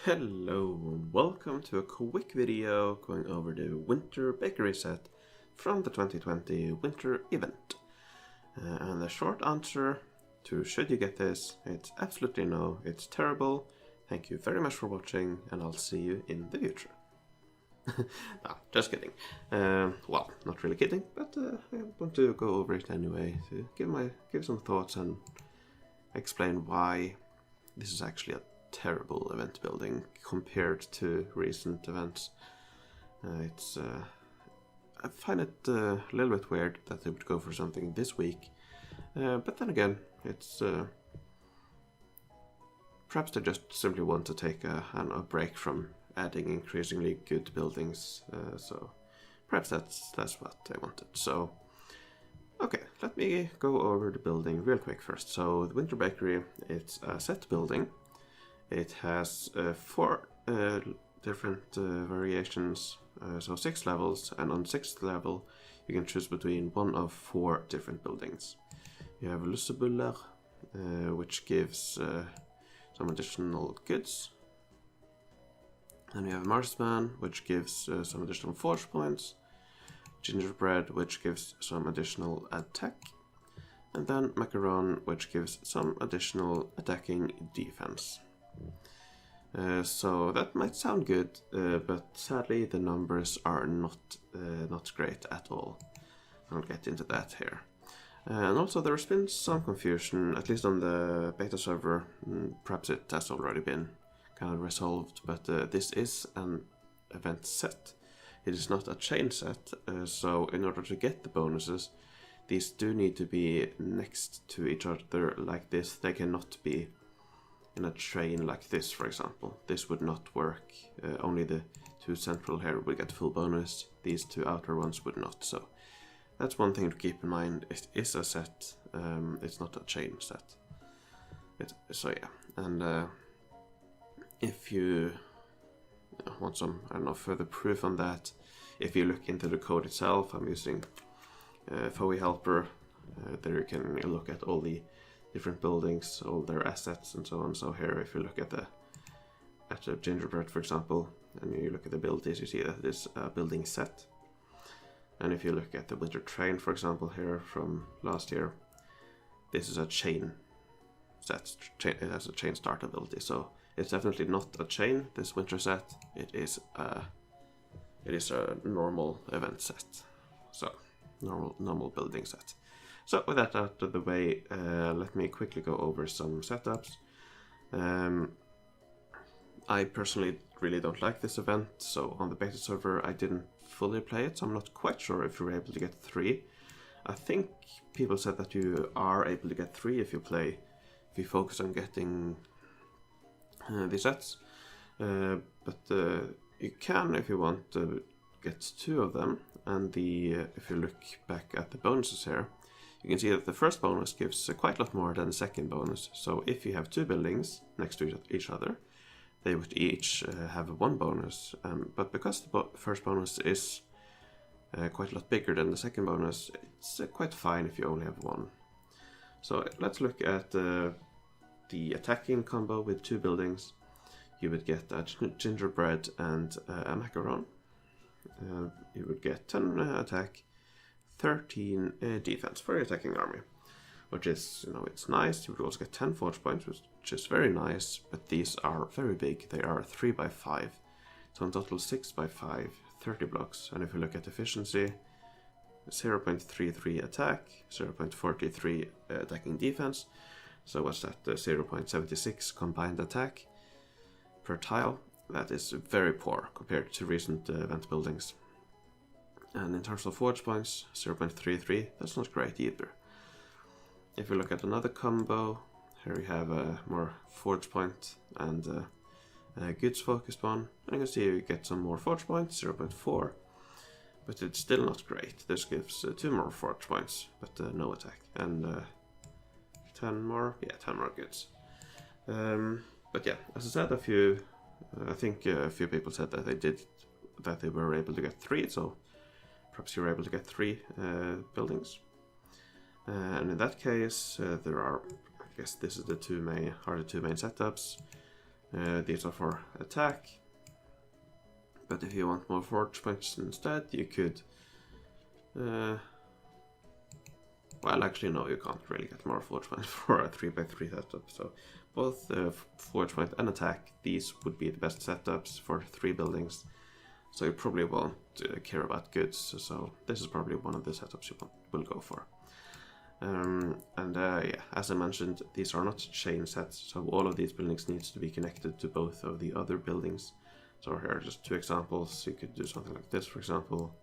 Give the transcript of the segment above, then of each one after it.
Hello and welcome to a quick video going over the winter bakery set from the 2020 winter event. And the short answer to should you get this, it's absolutely no, it's terrible. Thank you very much for watching and I'll see you in the future. No, just kidding. Well, not really kidding, but I want to go over it anyway to give some thoughts and explain why this is actually a terrible event building compared to recent events. I find it a little bit weird that they would go for something this week, but then again, it's perhaps they just simply want to take a break from adding increasingly good buildings. So perhaps that's what they wanted. So okay, let me go over the building real quick first. So the Winter Bakery, it's a set building. It has 4 different variations, so 6 levels, and on 6th level you can choose between one of 4 different buildings. You have Lussebuller, which gives some additional goods. And we have Marsman, which gives some additional forge points. Gingerbread, which gives some additional attack. And then Macaron, which gives some additional attacking defense. So that might sound good, but sadly the numbers are not great at all. I'll get into that here. And also there's been some confusion, at least on the beta server. Perhaps it has already been kind of resolved, but this is an event set. It is not a chain set, so in order to get the bonuses, these do need to be next to each other like this. They cannot be in a train like this, for example. This would not work. Only the 2 central here would get full bonus. These 2 outer ones would not. So that's one thing to keep in mind. It is a set. It's not a chain set. So yeah. And if you want some, I don't know, further proof on that, if you look into the code itself, I'm using FOE Helper. There you can look at all the different buildings, all their assets and so on. So here, if you look at the Gingerbread, for example, and you look at the abilities, you see that it is a building set. And if you look at the Winter Train, for example, here from last year, this is a chain set. It has a chain start ability, so it's definitely not a chain, this winter set. It is a normal event set. So normal building set. So with that out of the way, let me quickly go over some setups. I personally really don't like this event, so on the beta server I didn't fully play it, so I'm not quite sure if you're able to get 3. I think people said that you are able to get 3 if you focus on getting the sets, but you can, if you want, get 2 of them. And if you look back at the bonuses here, you can see that the first bonus gives quite a lot more than the second bonus. So if you have 2 buildings next to each other, they would each have 1 bonus. But because the first bonus is quite a lot bigger than the second bonus, it's quite fine if you only have 1. So let's look at the attacking combo with 2 buildings. You would get a Gingerbread and a Macaron. You would get 10 attack, 13 defense for your attacking army, which is, it's nice. You would also get 10 forge points, which is very nice, but these are very big. They are 3x5, so in total 6x5, 30 blocks. And if you look at efficiency, 0.33 attack, 0.43 attacking defense. So what's that? 0.76 combined attack per tile. That is very poor compared to recent event buildings. And in terms of forge points, 0.33, that's not great either. If we look at another combo, here we have a more forge point and a goods focused one. And you can see you get some more forge points, 0.4, but it's still not great. This gives 2 more forge points, but no attack. And 10 more goods. But yeah, as I said, I think a few people said that they were able to get 3, so perhaps you were able to get 3 buildings. And in that case, there are, I guess this is the 2 main setups. These are for attack. But if you want more forge points instead, you could... well, actually, no, you can't really get more forge points for a 3x3 setup. So both forge point and attack, these would be the best setups for 3 buildings. So you probably won't care about goods. So this is probably one of the setups you will go for. Yeah, as I mentioned, these are not chain sets. So all of these buildings needs to be connected to both of the other buildings. So here are just 2 examples. You could do something like this, for example.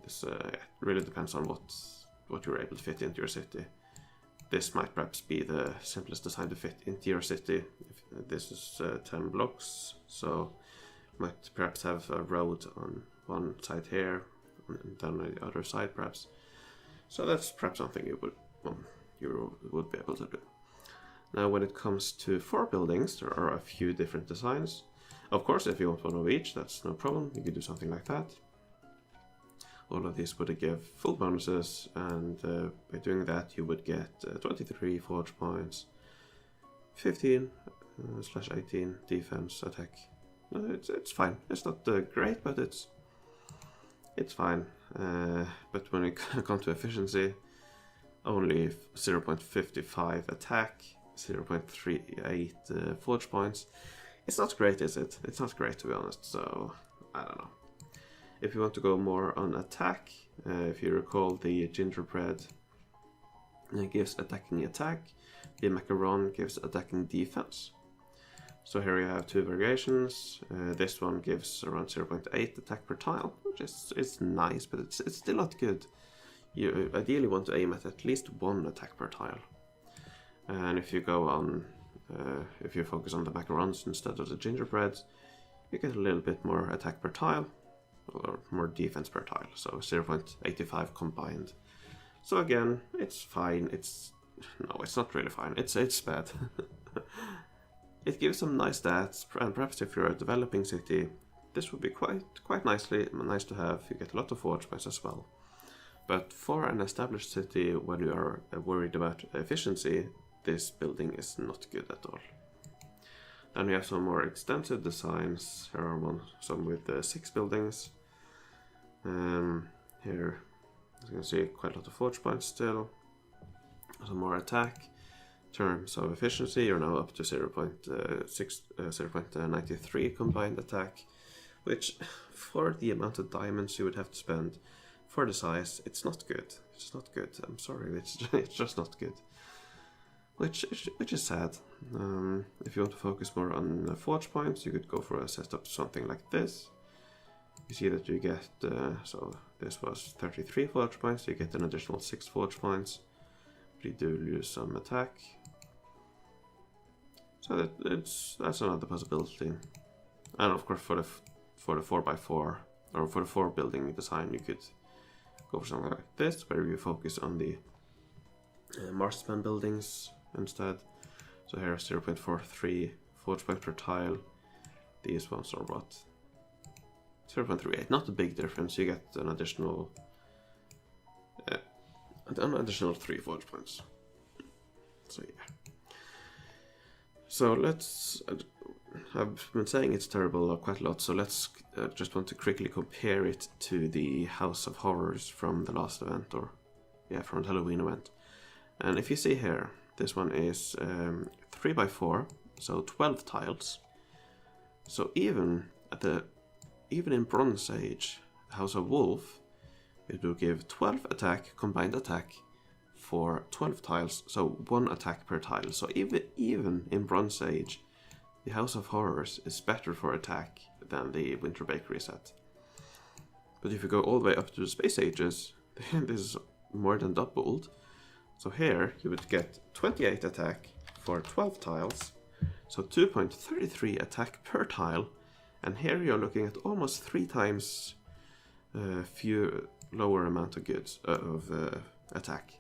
This yeah, really depends on what you're able to fit into your city. This might perhaps be the simplest design to fit into your city. This is 10 blocks, so you might perhaps have a road on one side here, and then on the other side perhaps. So that's perhaps something you would be able to do. Now when it comes to 4 buildings, there are a few different designs. Of course, if you want one of each, that's no problem, you could do something like that. All of these would give full bonuses, and by doing that you would get 23 forge points, 15/18 defense, attack. It's fine. It's not great, but it's fine. But when it comes to efficiency, only 0.55 attack, 0.38 forge points. It's not great, is it? It's not great, to be honest, so I don't know. If you want to go more on attack, if you recall, the gingerbread gives attacking attack, the macaron gives attacking defense. So here you have 2 variations. This one gives around 0.8 attack per tile, which is nice, but it's still not good. You ideally want to aim at least 1 attack per tile. And if you go on, if you focus on the macarons instead of the gingerbreads, you get a little bit more attack per tile, or more defense per tile, so 0.85 combined. So again, it's fine. It's not really fine. It's bad. It gives some nice stats, and perhaps if you're a developing city, this would be quite nice to have. You get a lot of forge points as well. But for an established city, when you are worried about efficiency, this building is not good at all. Then we have some more extensive designs. Here are some with 6 buildings. Here, as you can see, quite a lot of forge points still. Some more attack. In terms of efficiency, you're now up to 0.93 combined attack, which, for the amount of diamonds you would have to spend for the size, it's not good. It's not good. I'm sorry, it's just not good. Which is sad. If you want to focus more on forge points, you could go for a setup something like this. You see that you get, so this was 33 forge points, you get an additional 6 forge points, but you do lose some attack. So that's another possibility. And of course for the 4x4, or for the 4 building design, you could go for something like this, where you focus on the marksman buildings instead. So here 0.43 forge point per tile. These ones are what? 0.38, not a big difference. You get an additional 3 forge points. So yeah. So let's, I've been saying it's terrible quite a lot, so let's just want to quickly compare it to the House of Horrors from the last event, or yeah, from the Halloween event. And if you see here, this one is 3x4, so 12 tiles. So even in Bronze Age, House of Wolf, it will give 12 attack, combined attack, for 12 tiles, so 1 attack per tile. So even in Bronze Age, the House of Horrors is better for attack than the Winter Bakery set. But if you go all the way up to the Space Ages, this is more than doubled. So here you would get 28 attack for 12 tiles, so 2.33 attack per tile, and here you're looking at almost 3 times lower amount of goods of attack.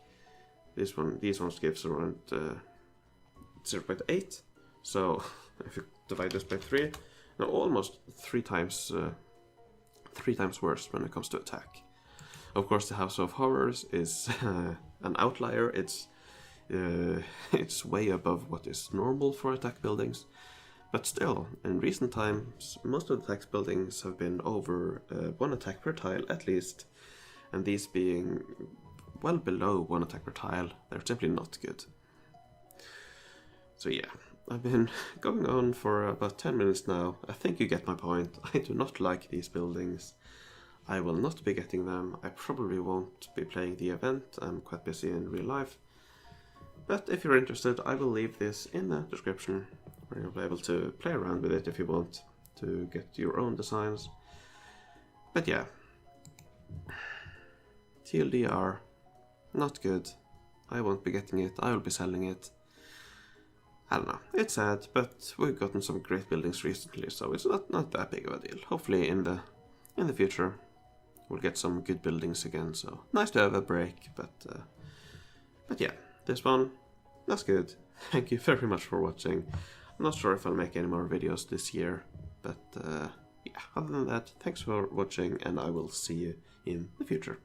These ones gives around 0.8. So if you divide this by 3, now almost 3 times worse when it comes to attack. Of course, the House of Horrors is an outlier. It's way above what is normal for attack buildings, But still, in recent times, most of the tax buildings have been over 1 attack per tile at least, and these being well below 1 attack per tile, they're simply not good. So yeah, I've been going on for about 10 minutes now. I think you get my point. I do not like these buildings. I will not be getting them. I probably won't be playing the event. I'm quite busy in real life. But if you're interested, I will leave this in the description, where you'll be able to play around with it if you want to get your own designs. But yeah, TLDR, not good. I won't be getting it, I will be selling it. I don't know, it's sad, but we've gotten some great buildings recently, so it's not that big of a deal. Hopefully in the future we'll get some good buildings again, so nice to have a break, but yeah, this one, that's good. Thank you very much for watching. I'm not sure if I'll make any more videos this year, but yeah, other than that, thanks for watching, and I will see you in the future.